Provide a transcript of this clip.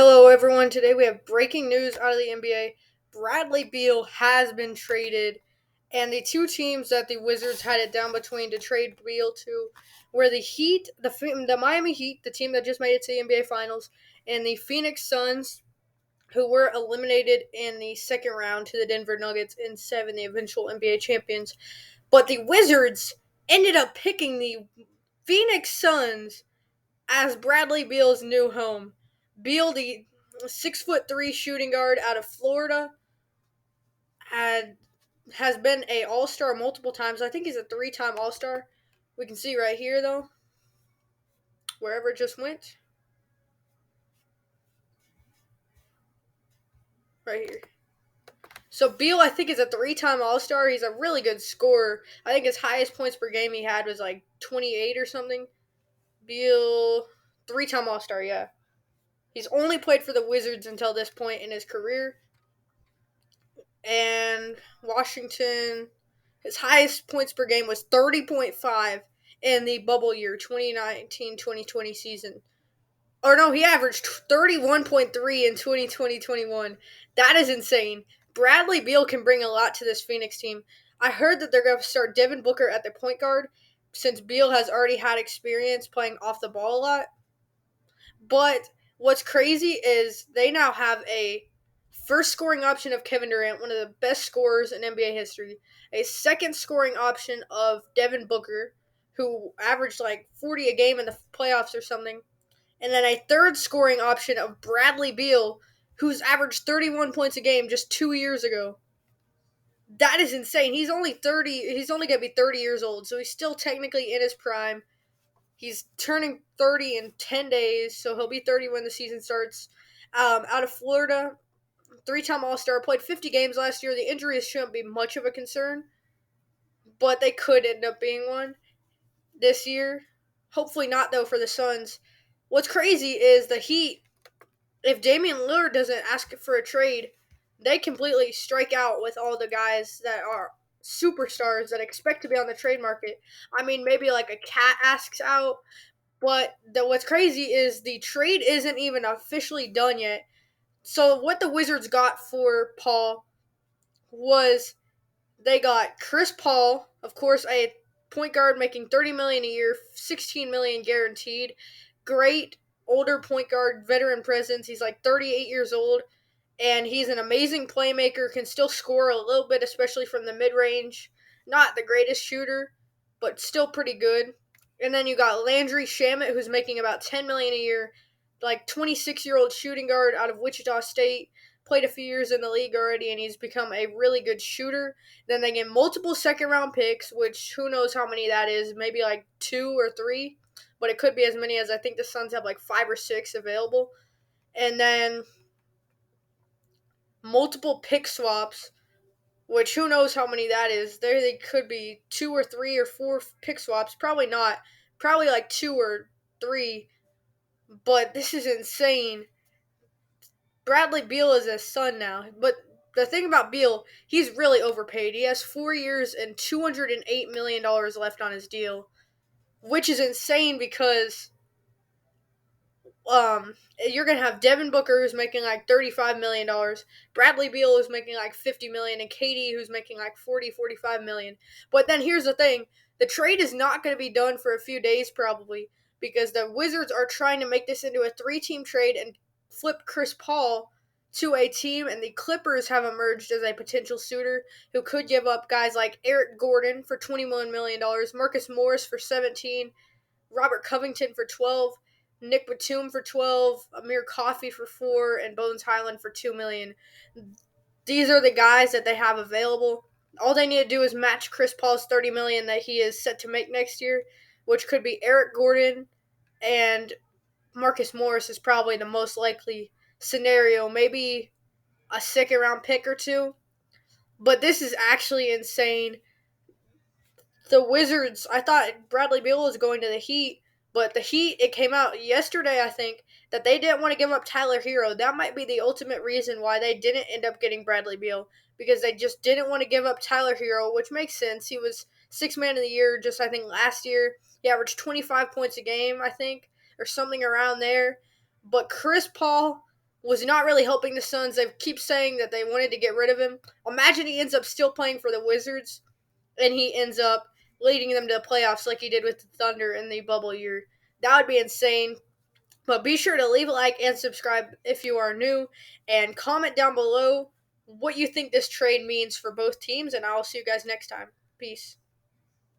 Hello, everyone. Today we have breaking news out of the NBA. Bradley Beal has been traded, and the two teams that the Wizards had it down between to trade Beal to were the Heat, the Miami Heat, the team that just made it to the NBA Finals, and the Phoenix Suns, who were eliminated in the second round to the Denver Nuggets in seven, the eventual NBA champions. But the Wizards ended up picking the Phoenix Suns as Bradley Beal's new home. Beal, the 6'3" shooting guard out of Florida, had has been a All Star multiple times. I think he's a 3-time All Star. We can see right here though, wherever it just went, right here. So Beal, I think, is a 3-time All Star. He's a really good scorer. I think his highest points per game he had was like 28 or something. Beal, 3-time All Star, yeah. He's only played for the Wizards until this point in his career. And Washington, his highest points per game was 30.5 in the bubble year 2019-2020 season. Or no, he averaged 31.3 in 2020-21. That is insane. Bradley Beal can bring a lot to this Phoenix team. I heard that they're going to start Devin Booker at the point guard since Beal has already had experience playing off the ball a lot. But what's crazy is they now have a first scoring option of Kevin Durant, one of the best scorers in NBA history, a second scoring option of Devin Booker, who averaged like 40 a game in the playoffs or something, and then a third scoring option of Bradley Beal, who's averaged 31 points a game just 2 years ago. That is insane. He's only 30. He's only going to be 30 years old, so he's still technically in his prime. He's turning 30 in 10 days, so he'll be 30 when the season starts. Out of Florida, 3-time All-Star, played 50 games last year. The injuries shouldn't be much of a concern, but they could end up being one this year. Hopefully not, though, for the Suns. What's crazy is the Heat, if Damian Lillard doesn't ask for a trade, they completely strike out with all the guys that are superstars that expect to be on the trade market. I mean, maybe like a Cat asks out, but what's crazy is the trade isn't even officially done yet. So what the Wizards got for Paul was they got Chris Paul, of course, a point guard making $30 million a year, $16 million guaranteed. Great older point guard, veteran presence. He's like 38 years old, and he's an amazing playmaker. Can still score a little bit, especially from the mid range. Not the greatest shooter, but still pretty good. And then you got Landry Shamet, who's making about $10 million a year, like 26-year-old shooting guard out of Wichita State. Played a few years in the league already, and he's become a really good shooter. Then they get multiple second-round picks, which who knows how many that is, maybe like 2 or 3, but it could be as many as I think the Suns have like 5 or 6 available. And then multiple pick swaps, which who knows how many that is. There they could be 2 or 3 or 4 pick swaps. Probably not. Probably like 2 or 3. But this is insane. Bradley Beal is his son now. But the thing about Beal, he's really overpaid. He has 4 years and $208 million left on his deal, which is insane because you're gonna have Devin Booker who's making like $35 million, Bradley Beal who's making like 50 million, and KD who's making like 45 million. But then here's the thing: the trade is not gonna be done for a few days probably because the Wizards are trying to make this into a 3-team trade and flip Chris Paul to a team, and the Clippers have emerged as a potential suitor who could give up guys like Eric Gordon for $21 million, Marcus Morris for 17, Robert Covington for 12, Nick Batum for 12, Amir Coffey for 4, and Bones Highland for $2 million. These are the guys that they have available. All they need to do is match Chris Paul's $30 million that he is set to make next year, which could be Eric Gordon, and Marcus Morris is probably the most likely scenario. Maybe a second-round pick or two. But this is actually insane. The Wizards, I thought Bradley Beal was going to the Heat, but the Heat, it came out yesterday, I think, that they didn't want to give up Tyler Hero. That might be the ultimate reason why they didn't end up getting Bradley Beal, because they just didn't want to give up Tyler Hero, which makes sense. He was Sixth Man of the Year just, I think, last year. He averaged 25 points a game, I think, or something around there. But Chris Paul was not really helping the Suns. They keep saying that they wanted to get rid of him. Imagine he ends up still playing for the Wizards, and he ends up leading them to the playoffs like he did with the Thunder in the bubble year. That would be insane. But be sure to leave a like and subscribe if you are new, and comment down below what you think this trade means for both teams, and I'll see you guys next time. Peace.